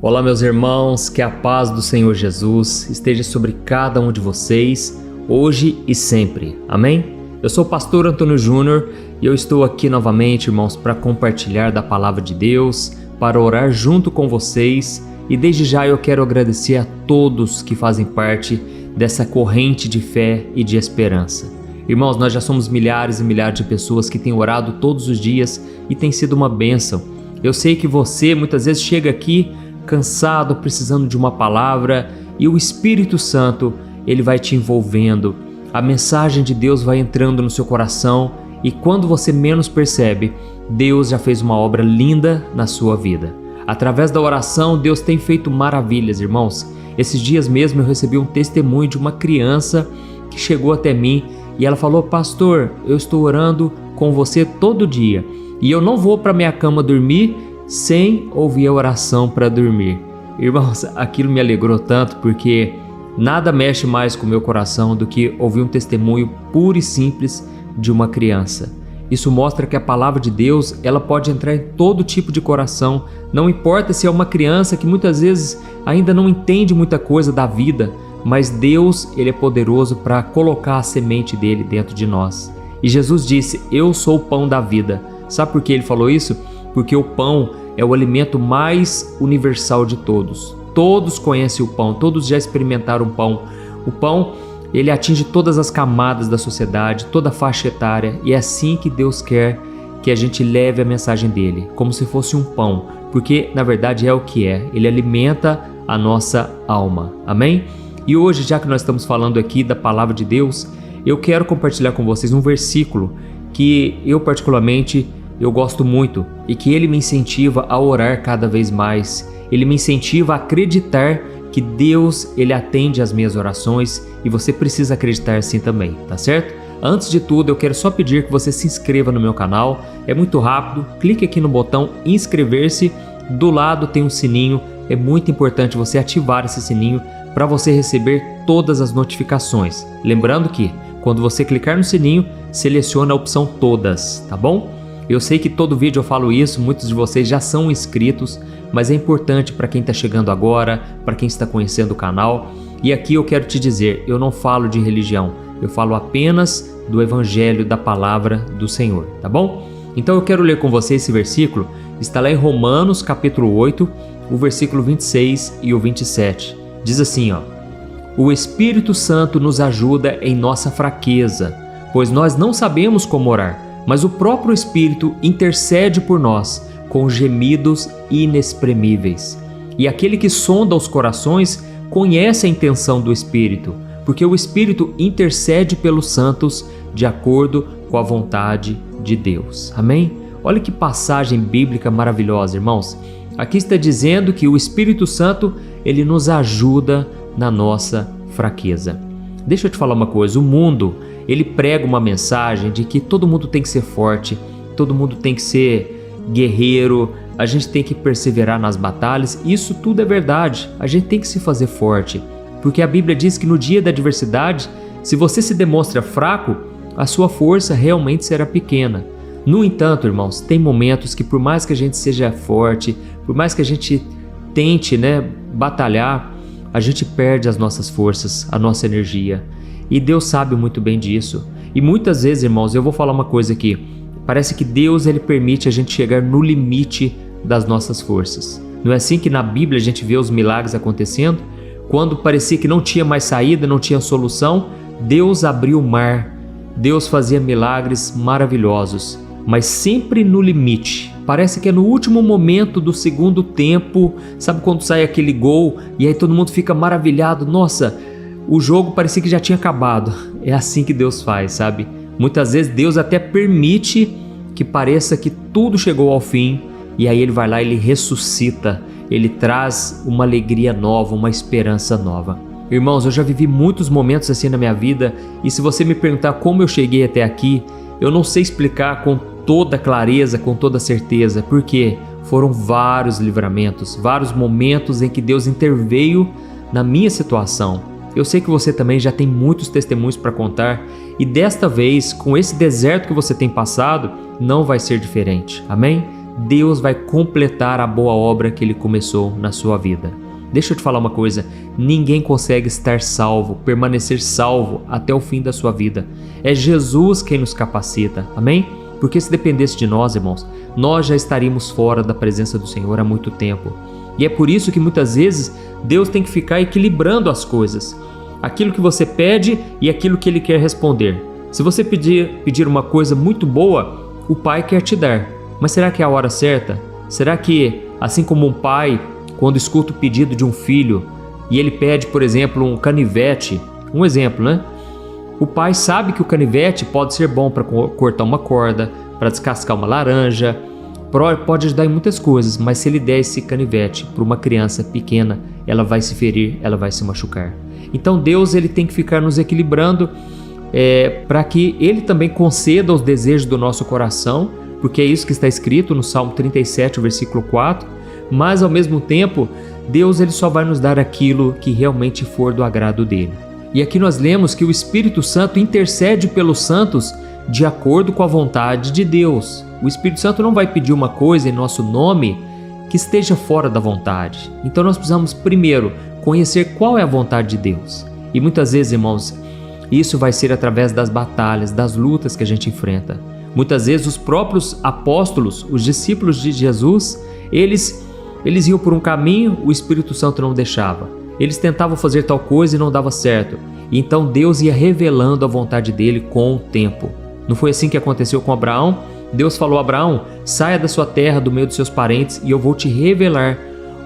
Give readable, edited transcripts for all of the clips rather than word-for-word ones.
Olá, meus irmãos, que a paz do Senhor Jesus esteja sobre cada um de vocês, hoje e sempre. Amém? Eu sou o pastor Antônio Júnior e eu estou aqui novamente, irmãos, para compartilhar da palavra de Deus, para orar junto com vocês e desde já eu quero agradecer a todos que fazem parte dessa corrente de fé e de esperança. Irmãos, nós já somos milhares e milhares de pessoas que têm orado todos os dias e tem sido uma bênção. Eu sei que você muitas vezes chega aqui cansado, precisando de uma palavra, e o Espírito Santo, ele vai te envolvendo. A mensagem de Deus vai entrando no seu coração e quando você menos percebe, Deus já fez uma obra linda na sua vida. Através da oração, Deus tem feito maravilhas, irmãos. Esses dias mesmo eu recebi um testemunho de uma criança que chegou até mim e ela falou: pastor, eu estou orando com você todo dia e eu não vou para minha cama dormir sem ouvir a oração para dormir. Irmãos, aquilo me alegrou tanto porque nada mexe mais com o meu coração do que ouvir um testemunho puro e simples de uma criança. Isso mostra que a palavra de Deus, ela pode entrar em todo tipo de coração, não importa se é uma criança que muitas vezes ainda não entende muita coisa da vida, mas Deus, ele é poderoso para colocar a semente dele dentro de nós. E Jesus disse: eu sou o pão da vida. Sabe por que ele falou isso? Porque o pão é o alimento mais universal de todos. Todos conhecem o pão, todos já experimentaram o pão. O pão, ele atinge todas as camadas da sociedade, toda a faixa etária, e é assim que Deus quer que a gente leve a mensagem dele, como se fosse um pão, porque na verdade é o que é, ele alimenta a nossa alma. Amém? E hoje, já que nós estamos falando aqui da palavra de Deus, eu quero compartilhar com vocês um versículo que eu particularmente eu gosto muito e que ele me incentiva a orar cada vez mais. Ele me incentiva a acreditar que Deus, ele atende às minhas orações e você precisa acreditar assim também, tá certo? Antes de tudo, eu quero só pedir que você se inscreva no meu canal. É muito rápido, clique aqui no botão inscrever-se. Do lado tem um sininho, é muito importante você ativar esse sininho para você receber todas as notificações. Lembrando que quando você clicar no sininho, seleciona a opção todas, tá bom? Eu sei que todo vídeo eu falo isso, muitos de vocês já são inscritos, mas é importante para quem está chegando agora, para quem está conhecendo o canal. E aqui eu quero te dizer, eu não falo de religião, eu falo apenas do Evangelho, da Palavra do Senhor, tá bom? Então eu quero ler com você esse versículo, está lá em Romanos capítulo 8, o versículo 26 e o 27. Diz assim, ó: o Espírito Santo nos ajuda em nossa fraqueza, pois nós não sabemos como orar, mas o próprio Espírito intercede por nós com gemidos inexprimíveis. E aquele que sonda os corações conhece a intenção do Espírito, porque o Espírito intercede pelos santos de acordo com a vontade de Deus. Amém? Olha que passagem bíblica maravilhosa, irmãos. Aqui está dizendo que o Espírito Santo, ele nos ajuda na nossa fraqueza. Deixa eu te falar uma coisa, o mundo, ele prega uma mensagem de que todo mundo tem que ser forte, todo mundo tem que ser guerreiro, a gente tem que perseverar nas batalhas. Isso tudo é verdade, a gente tem que se fazer forte, porque a Bíblia diz que no dia da adversidade, se você se demonstra fraco, a sua força realmente será pequena. No entanto, irmãos, tem momentos que por mais que a gente seja forte, por mais que a gente tente, batalhar, a gente perde as nossas forças, a nossa energia. E Deus sabe muito bem disso. E muitas vezes, irmãos, eu vou falar uma coisa aqui. Parece que Deus, ele permite a gente chegar no limite das nossas forças. Não é assim que na Bíblia a gente vê os milagres acontecendo? Quando parecia que não tinha mais saída, não tinha solução, Deus abriu o mar. Deus fazia milagres maravilhosos, mas sempre no limite. Parece que é no último momento do segundo tempo, sabe quando sai aquele gol e aí todo mundo fica maravilhado? Nossa, o jogo parecia que já tinha acabado. É assim que Deus faz, sabe? Muitas vezes Deus até permite que pareça que tudo chegou ao fim e aí ele vai lá e ele ressuscita, ele traz uma alegria nova, uma esperança nova. Irmãos, eu já vivi muitos momentos assim na minha vida e se você me perguntar como eu cheguei até aqui, eu não sei explicar com toda clareza, com toda certeza, porque foram vários livramentos, vários momentos em que Deus interveio na minha situação. Eu sei que você também já tem muitos testemunhos para contar e desta vez, com esse deserto que você tem passado, não vai ser diferente. Amém? Deus vai completar a boa obra que Ele começou na sua vida. Deixa eu te falar uma coisa, ninguém consegue estar salvo, permanecer salvo até o fim da sua vida. É Jesus quem nos capacita, amém? Porque se dependesse de nós, irmãos, nós já estaríamos fora da presença do Senhor há muito tempo. E é por isso que muitas vezes Deus tem que ficar equilibrando as coisas. Aquilo que você pede e aquilo que Ele quer responder. Se você pedir uma coisa muito boa, o Pai quer te dar. Mas será que é a hora certa? Será que, assim como um pai, quando escuta o pedido de um filho e ele pede, por exemplo, um canivete, um exemplo, né? O pai sabe que o canivete pode ser bom para cortar uma corda, para descascar uma laranja, pode ajudar em muitas coisas, mas se ele der esse canivete para uma criança pequena, ela vai se ferir, ela vai se machucar. Então Deus ele tem que ficar nos equilibrando para que Ele também conceda os desejos do nosso coração, porque é isso que está escrito no Salmo 37, versículo 4, mas ao mesmo tempo, Deus ele só vai nos dar aquilo que realmente for do agrado dele. E aqui nós lemos que o Espírito Santo intercede pelos santos de acordo com a vontade de Deus. O Espírito Santo não vai pedir uma coisa em nosso nome que esteja fora da vontade. Então nós precisamos primeiro conhecer qual é a vontade de Deus. E muitas vezes, irmãos, isso vai ser através das batalhas, das lutas que a gente enfrenta. Muitas vezes os próprios apóstolos, os discípulos de Jesus, eles iam por um caminho, o Espírito Santo não deixava. Eles tentavam fazer tal coisa e não dava certo. E então Deus ia revelando a vontade dele com o tempo. Não foi assim que aconteceu com Abraão? Deus falou a Abraão, saia da sua terra, do meio dos seus parentes, e eu vou te revelar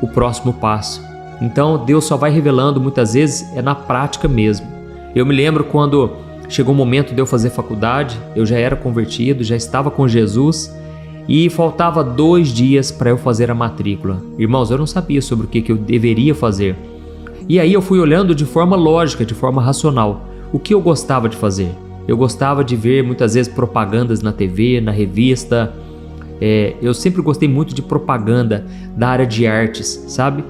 o próximo passo. Então Deus só vai revelando, muitas vezes é na prática mesmo. Eu me lembro quando chegou o momento de eu fazer faculdade, eu já era convertido, já estava com Jesus e faltava 2 dias para eu fazer a matrícula. Irmãos, eu não sabia sobre o que eu deveria fazer. E aí eu fui olhando de forma lógica, de forma racional, o que eu gostava de fazer. Eu gostava de ver muitas vezes propagandas na TV, na revista. Eu sempre gostei muito de propaganda da área de artes, sabe?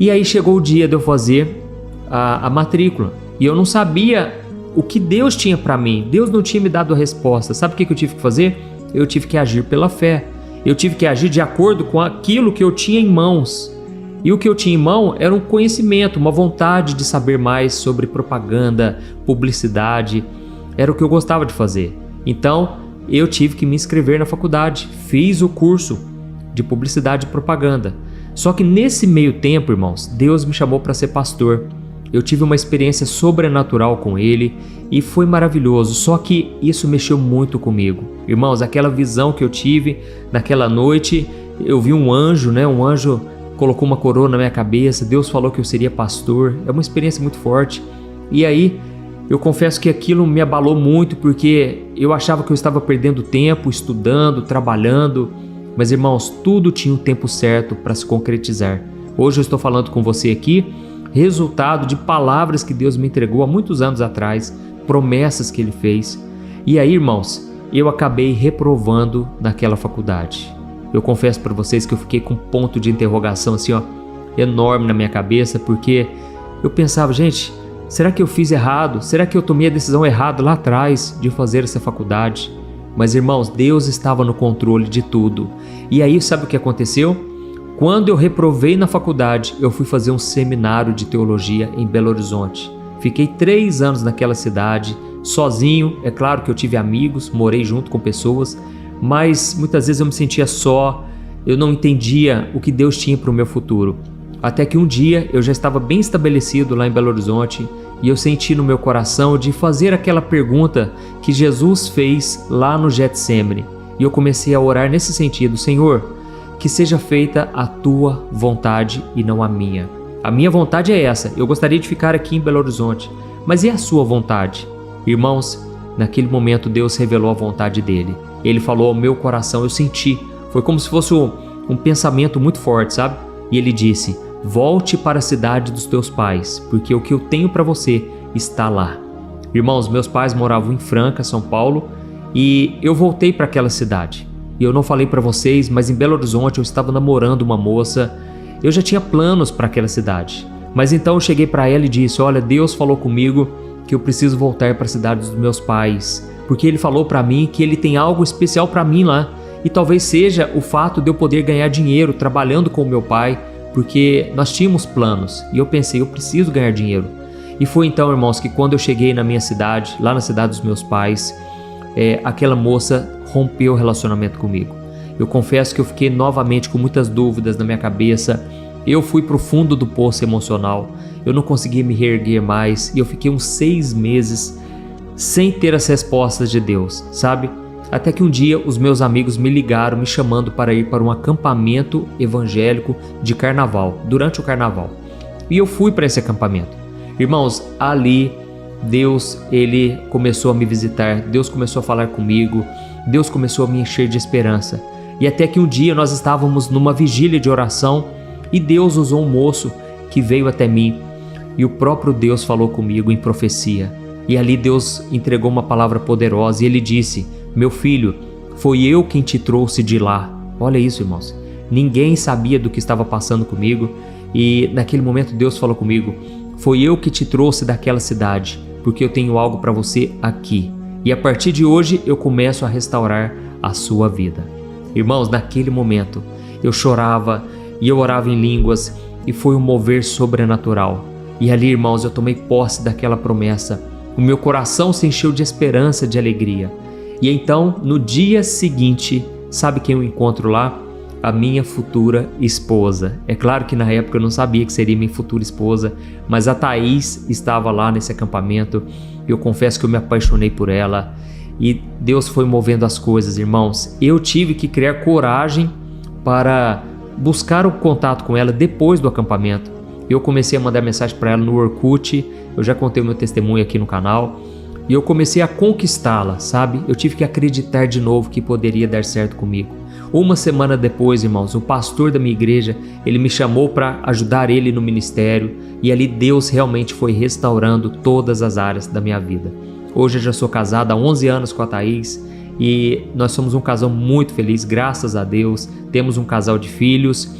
E aí chegou o dia de eu fazer a matrícula. E eu não sabia o que Deus tinha para mim. Deus não tinha me dado a resposta. Sabe o que eu tive que fazer? Eu tive que agir pela fé. Eu tive que agir de acordo com aquilo que eu tinha em mãos. E o que eu tinha em mão era um conhecimento, uma vontade de saber mais sobre propaganda, publicidade. Era o que eu gostava de fazer. Então, eu tive que me inscrever na faculdade. Fiz o curso de publicidade e propaganda. Só que nesse meio tempo, irmãos, Deus me chamou para ser pastor. Eu tive uma experiência sobrenatural com Ele e foi maravilhoso, só que isso mexeu muito comigo. Irmãos, aquela visão que eu tive naquela noite, eu vi um anjo, Um anjo colocou uma coroa na minha cabeça, Deus falou que eu seria pastor, é uma experiência muito forte. E aí, eu confesso que aquilo me abalou muito, porque eu achava que eu estava perdendo tempo, estudando, trabalhando, mas irmãos, tudo tinha o tempo certo para se concretizar. Hoje eu estou falando com você aqui, resultado de palavras que Deus me entregou há muitos anos atrás, promessas que Ele fez. E aí, irmãos, eu acabei reprovando naquela faculdade. Eu confesso para vocês que eu fiquei com um ponto de interrogação assim, enorme na minha cabeça, porque eu pensava, gente, será que eu fiz errado? Será que eu tomei a decisão errada lá atrás de fazer essa faculdade? Mas, irmãos, Deus estava no controle de tudo. E aí, sabe o que aconteceu? Quando eu reprovei na faculdade, eu fui fazer um seminário de teologia em Belo Horizonte. Fiquei 3 anos naquela cidade, sozinho. É claro que eu tive amigos, morei junto com pessoas, mas muitas vezes eu me sentia só, eu não entendia o que Deus tinha para o meu futuro. Até que um dia eu já estava bem estabelecido lá em Belo Horizonte e eu senti no meu coração de fazer aquela pergunta que Jesus fez lá no Getsemane. E eu comecei a orar nesse sentido: Senhor, que seja feita a tua vontade e não a minha. A minha vontade é essa, eu gostaria de ficar aqui em Belo Horizonte, mas e a sua vontade? Irmãos, naquele momento Deus revelou a vontade dele. Ele falou ao meu coração, eu senti, foi como se fosse um pensamento muito forte, sabe? E ele disse: volte para a cidade dos teus pais, porque o que eu tenho para você está lá. Irmãos, meus pais moravam em Franca, São Paulo, e eu voltei para aquela cidade. E eu não falei para vocês, mas em Belo Horizonte eu estava namorando uma moça. Eu já tinha planos para aquela cidade. Mas então eu cheguei para ela e disse: olha, Deus falou comigo que eu preciso voltar para a cidade dos meus pais, porque Ele falou para mim que Ele tem algo especial para mim lá. E talvez seja o fato de eu poder ganhar dinheiro trabalhando com o meu pai, porque nós tínhamos planos e eu pensei, eu preciso ganhar dinheiro. E foi então, irmãos, que quando eu cheguei na minha cidade, lá na cidade dos meus pais, aquela moça rompeu o relacionamento comigo. Eu confesso que eu fiquei novamente com muitas dúvidas na minha cabeça. Eu fui para o fundo do poço emocional, eu não conseguia me reerguer mais e eu fiquei uns 6 meses sem ter as respostas de Deus, sabe? Até que um dia os meus amigos me ligaram me chamando para ir para um acampamento evangélico de carnaval, durante o carnaval. E eu fui para esse acampamento. Irmãos, ali Deus, Ele começou a me visitar, Deus começou a falar comigo, Deus começou a me encher de esperança. E até que um dia nós estávamos numa vigília de oração e Deus usou um moço que veio até mim e o próprio Deus falou comigo em profecia. E ali Deus entregou uma palavra poderosa e Ele disse: meu filho, foi eu quem te trouxe de lá. Olha isso, irmãos. Ninguém sabia do que estava passando comigo e naquele momento Deus falou comigo: foi eu que te trouxe daquela cidade, porque eu tenho algo para você aqui. E a partir de hoje eu começo a restaurar a sua vida. Irmãos, naquele momento eu chorava e eu orava em línguas e foi um mover sobrenatural. E ali, irmãos, eu tomei posse daquela promessa. O meu coração se encheu de esperança, de alegria. E então, no dia seguinte, sabe quem eu encontro lá? A minha futura esposa. É claro que na época eu não sabia que seria minha futura esposa, mas a Thaís estava lá nesse acampamento. Eu confesso que eu me apaixonei por ela e Deus foi movendo as coisas, irmãos. Eu tive que criar coragem para buscar o contato com ela depois do acampamento. Eu comecei a mandar mensagem para ela no Orkut, eu já contei o meu testemunho aqui no canal, e eu comecei a conquistá-la, sabe? Eu tive que acreditar de novo que poderia dar certo comigo. Uma semana depois, irmãos, o pastor da minha igreja, ele me chamou para ajudar ele no ministério, e ali Deus realmente foi restaurando todas as áreas da minha vida. Hoje eu já sou casado há 11 anos com a Thaís, e nós somos um casal muito feliz, graças a Deus. Temos um casal de filhos,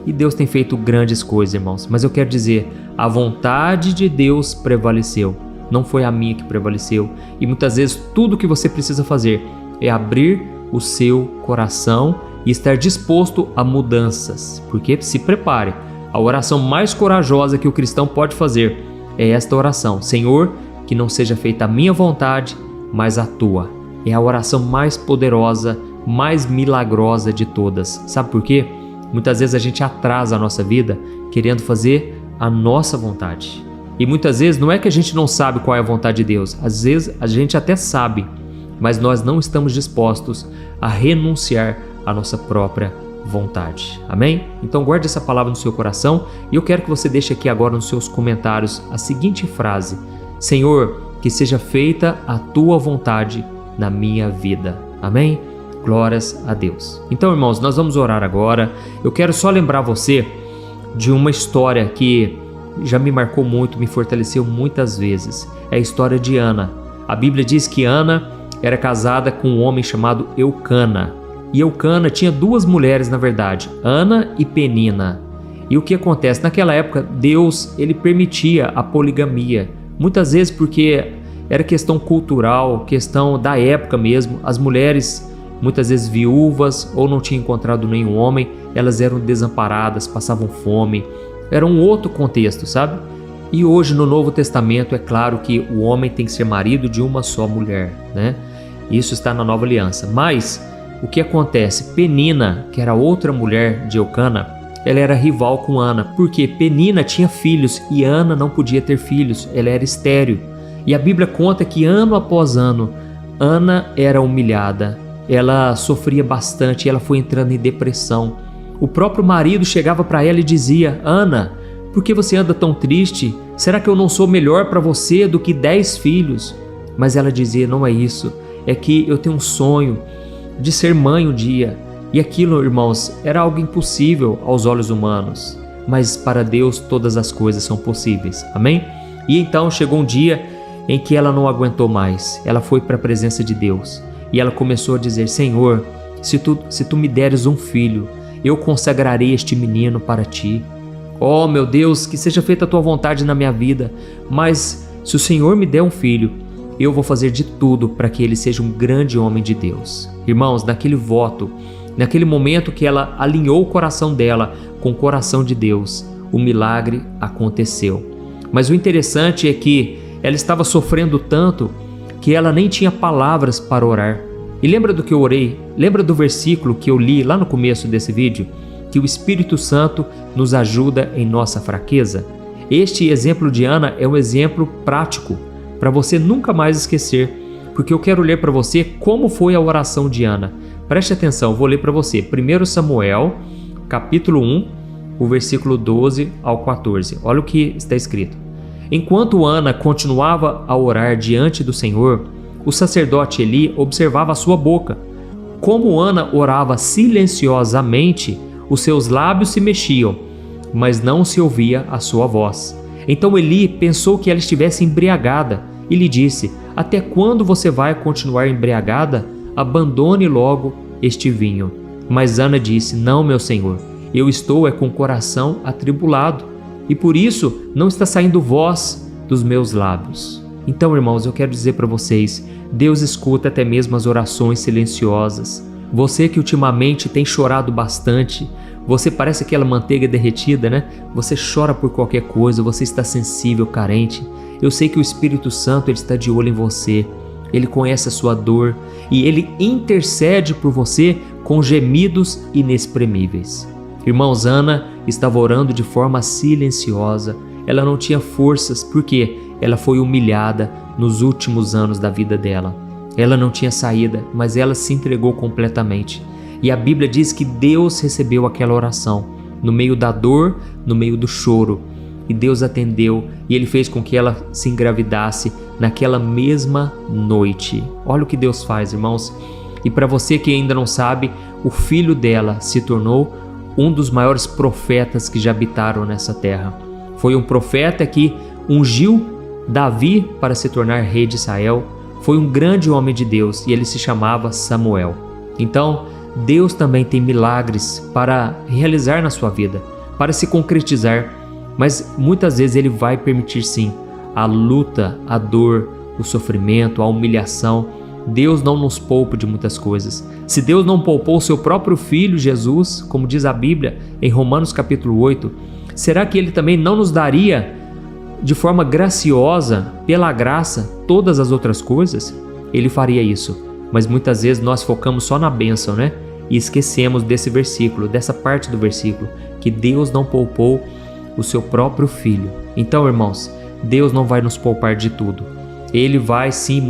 e Deus tem feito grandes coisas, irmãos. Mas eu quero dizer, a vontade de Deus prevaleceu. Não foi a minha que prevaleceu. E muitas vezes tudo que você precisa fazer é abrir o seu coração e estar disposto a mudanças. Porque se prepare, a oração mais corajosa que o cristão pode fazer é esta oração: Senhor, que não seja feita a minha vontade, mas a tua. É a oração mais poderosa, mais milagrosa de todas. Sabe por quê? Muitas vezes a gente atrasa a nossa vida querendo fazer a nossa vontade. E muitas vezes não é que a gente não sabe qual é a vontade de Deus. Às vezes a gente até sabe, mas nós não estamos dispostos a renunciar à nossa própria vontade. Amém? Então guarde essa palavra no seu coração e eu quero que você deixe aqui agora nos seus comentários a seguinte frase: Senhor, que seja feita a tua vontade na minha vida. Amém? Glórias a Deus. Então, irmãos, nós vamos orar agora. Eu quero só lembrar você de uma história que já me marcou muito, me fortaleceu muitas vezes. É a história de Ana. A Bíblia diz que Ana era casada com um homem chamado Eucana. E Eucana tinha 2 mulheres, na verdade, Ana e Penina. E o que acontece? Naquela época, Deus, ele permitia a poligamia. Muitas vezes porque era questão cultural, questão da época mesmo. As mulheres, muitas vezes viúvas ou não tinham encontrado nenhum homem, elas eram desamparadas, passavam fome. Era um outro contexto, sabe? E hoje no Novo Testamento é claro que o homem tem que ser marido de uma só mulher, né? Isso está na Nova Aliança. Mas o que acontece? Penina, que era outra mulher de Eucana, ela era rival com Ana, porque Penina tinha filhos e Ana não podia ter filhos, ela era estéril. E a Bíblia conta que ano após ano, Ana era humilhada, ela sofria bastante, ela foi entrando em depressão. O próprio marido chegava para ela e dizia: Ana, por que você anda tão triste? Será que eu não sou melhor para você do que 10 filhos? Mas ela dizia: não é isso, é que eu tenho um sonho de ser mãe um dia. E aquilo, irmãos, era algo impossível aos olhos humanos, mas para Deus todas as coisas são possíveis, amém? E então chegou um dia em que ela não aguentou mais, ela foi para a presença de Deus e ela começou a dizer: Senhor, se tu me deres um filho, eu consagrarei este menino para ti. Oh meu Deus, que seja feita a tua vontade na minha vida, mas se o Senhor me der um filho, eu vou fazer de tudo para que ele seja um grande homem de Deus. Irmãos, naquele voto, naquele momento que ela alinhou o coração dela com o coração de Deus, o milagre aconteceu. Mas o interessante é que ela estava sofrendo tanto que ela nem tinha palavras para orar. E lembra do que eu orei? Lembra do versículo que eu li lá no começo desse vídeo? Que o Espírito Santo nos ajuda em nossa fraqueza. Este exemplo de Ana é um exemplo prático para você nunca mais esquecer, porque eu quero ler para você como foi a oração de Ana. Preste atenção, vou ler para você. 1 Samuel, capítulo 1, o versículo 12 ao 14. Olha o que está escrito. Enquanto Ana continuava a orar diante do Senhor, o sacerdote Eli observava a sua boca. Como Ana orava silenciosamente, os seus lábios se mexiam, mas não se ouvia a sua voz. Então Eli pensou que ela estivesse embriagada e lhe disse: até quando você vai continuar embriagada? Abandone logo este vinho. Mas Ana disse: não, meu senhor, eu estou com o coração atribulado e por isso não está saindo voz dos meus lábios. Então, irmãos, eu quero dizer para vocês, Deus escuta até mesmo as orações silenciosas. Você que ultimamente tem chorado bastante, você parece aquela manteiga derretida, né? Você chora por qualquer coisa, você está sensível, carente. Eu sei que o Espírito Santo ele está de olho em você. Ele conhece a sua dor e ele intercede por você com gemidos inexprimíveis. Irmãos, Ana estava orando de forma silenciosa. Ela não tinha forças porque ela foi humilhada nos últimos anos da vida dela. Ela não tinha saída, mas ela se entregou completamente. E a Bíblia diz que Deus recebeu aquela oração no meio da dor, no meio do choro. E Deus atendeu e Ele fez com que ela se engravidasse naquela mesma noite. Olha o que Deus faz, irmãos. E para você que ainda não sabe, o filho dela se tornou um dos maiores profetas que já habitaram nessa terra. Foi um profeta que ungiu Davi para se tornar rei de Israel. Foi um grande homem de Deus e ele se chamava Samuel. Então, Deus também tem milagres para realizar na sua vida, para se concretizar, mas muitas vezes Ele vai permitir sim a luta, a dor, o sofrimento, a humilhação. Deus não nos poupa de muitas coisas. Se Deus não poupou o seu próprio Filho, Jesus, como diz a Bíblia em Romanos capítulo 8, será que Ele também não nos daria de forma graciosa, pela graça, todas as outras coisas? Ele faria isso, mas muitas vezes nós focamos só na bênção, né? E esquecemos desse versículo, dessa parte do versículo, que Deus não poupou o seu próprio Filho. Então, irmãos, Deus não vai nos poupar de tudo. Ele vai sim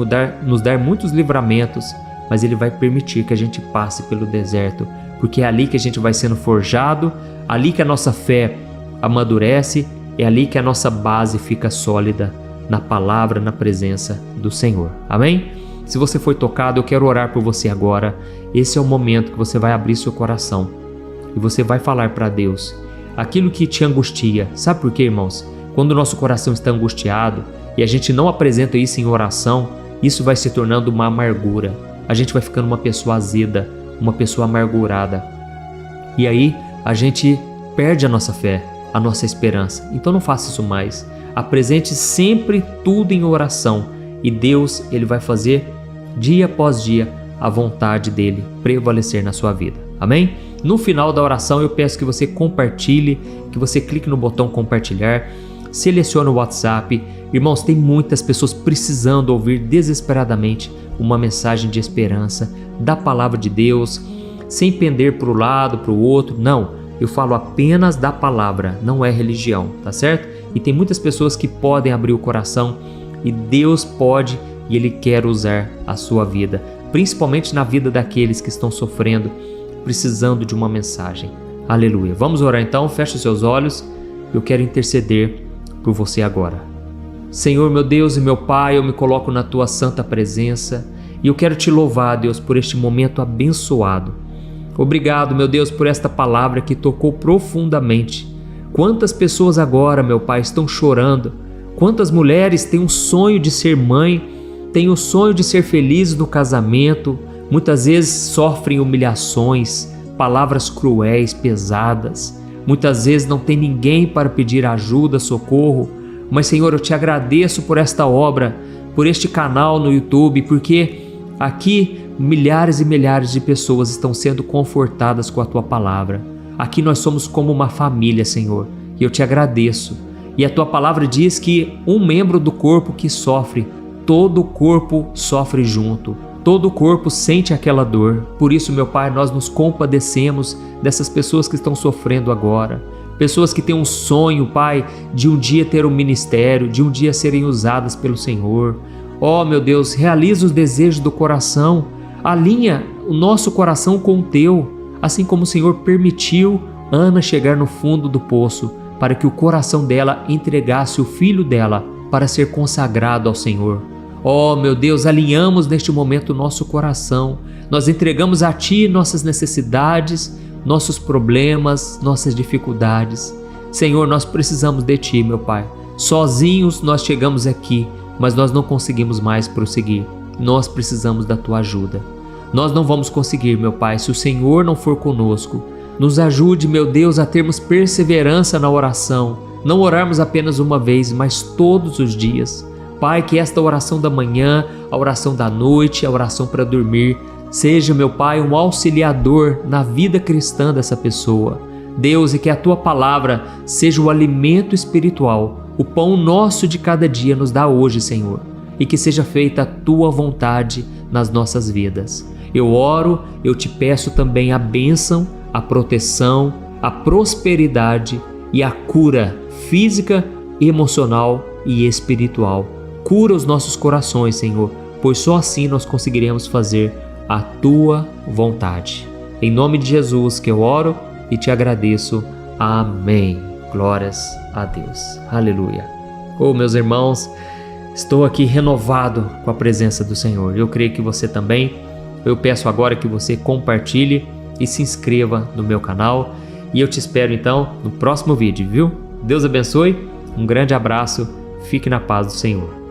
nos dar muitos livramentos, mas Ele vai permitir que a gente passe pelo deserto, porque é ali que a gente vai sendo forjado, ali que a nossa fé amadurece, é ali que a nossa base fica sólida na palavra, na presença do Senhor. Amém? Se você foi tocado, eu quero orar por você agora. Esse é o momento que você vai abrir seu coração e você vai falar para Deus aquilo que te angustia. Sabe por quê, irmãos? Quando o nosso coração está angustiado e a gente não apresenta isso em oração, isso vai se tornando uma amargura. A gente vai ficando uma pessoa azeda, uma pessoa amargurada. E aí a gente perde a nossa fé, a nossa esperança. Então não faça isso mais. Apresente sempre tudo em oração e Deus ele vai fazer dia após dia a vontade dele prevalecer na sua vida. Amém? No final da oração eu peço que você compartilhe, que você clique no botão compartilhar, selecione o WhatsApp. Irmãos, tem muitas pessoas precisando ouvir desesperadamente uma mensagem de esperança da palavra de Deus, sem pender para o lado, para o outro. Não, eu falo apenas da palavra, não é religião, tá certo? E tem muitas pessoas que podem abrir o coração e Deus pode e Ele quer usar a sua vida, principalmente na vida daqueles que estão sofrendo, precisando de uma mensagem. Aleluia. Vamos orar então, feche os seus olhos, eu quero interceder por você agora. Senhor, meu Deus e meu Pai, eu me coloco na Tua santa presença e eu quero Te louvar, Deus, por este momento abençoado. Obrigado, meu Deus, por esta palavra que tocou profundamente. Quantas pessoas agora, meu Pai, estão chorando. Quantas mulheres têm um sonho de ser mãe, têm o sonho de ser felizes no casamento, muitas vezes sofrem humilhações, palavras cruéis, pesadas. Muitas vezes não tem ninguém para pedir ajuda, socorro. Mas, Senhor, eu Te agradeço por esta obra por este canal no YouTube, porque aqui milhares e milhares de pessoas estão sendo confortadas com a Tua palavra. Aqui nós somos como uma família, Senhor, e eu te agradeço. E a Tua palavra diz que um membro do corpo que sofre, todo o corpo sofre junto. Todo o corpo sente aquela dor. Por isso, meu Pai, nós nos compadecemos dessas pessoas que estão sofrendo agora. Pessoas que têm um sonho, Pai, de um dia ter um ministério, de um dia serem usadas pelo Senhor. Oh, meu Deus, realiza os desejos do coração. Alinha o nosso coração com o Teu, assim como o Senhor permitiu Ana chegar no fundo do poço, para que o coração dela entregasse o filho dela para ser consagrado ao Senhor. Oh, meu Deus, alinhamos neste momento o nosso coração. Nós entregamos a Ti nossas necessidades, nossos problemas, nossas dificuldades. Senhor, nós precisamos de Ti, meu Pai. Sozinhos nós chegamos aqui, mas nós não conseguimos mais prosseguir. Nós precisamos da Tua ajuda. Nós não vamos conseguir, meu Pai, se o Senhor não for conosco. Nos ajude, meu Deus, a termos perseverança na oração. Não orarmos apenas uma vez, mas todos os dias. Pai, que esta oração da manhã, a oração da noite, a oração para dormir, seja, meu Pai, um auxiliador na vida cristã dessa pessoa. Deus, e que a Tua palavra seja o alimento espiritual, o pão nosso de cada dia nos dá hoje, Senhor. E que seja feita a Tua vontade nas nossas vidas. Eu oro, eu te peço também a bênção, a proteção, a prosperidade e a cura física, emocional e espiritual. Cura os nossos corações, Senhor, pois só assim nós conseguiremos fazer a Tua vontade. Em nome de Jesus que eu oro e te agradeço. Amém. Glórias a Deus. Aleluia. Oh, meus irmãos, estou aqui renovado com a presença do Senhor. Eu creio que você também. Eu peço agora que você compartilhe e se inscreva no meu canal. E eu te espero então no próximo vídeo, viu? Deus abençoe, um grande abraço, fique na paz do Senhor.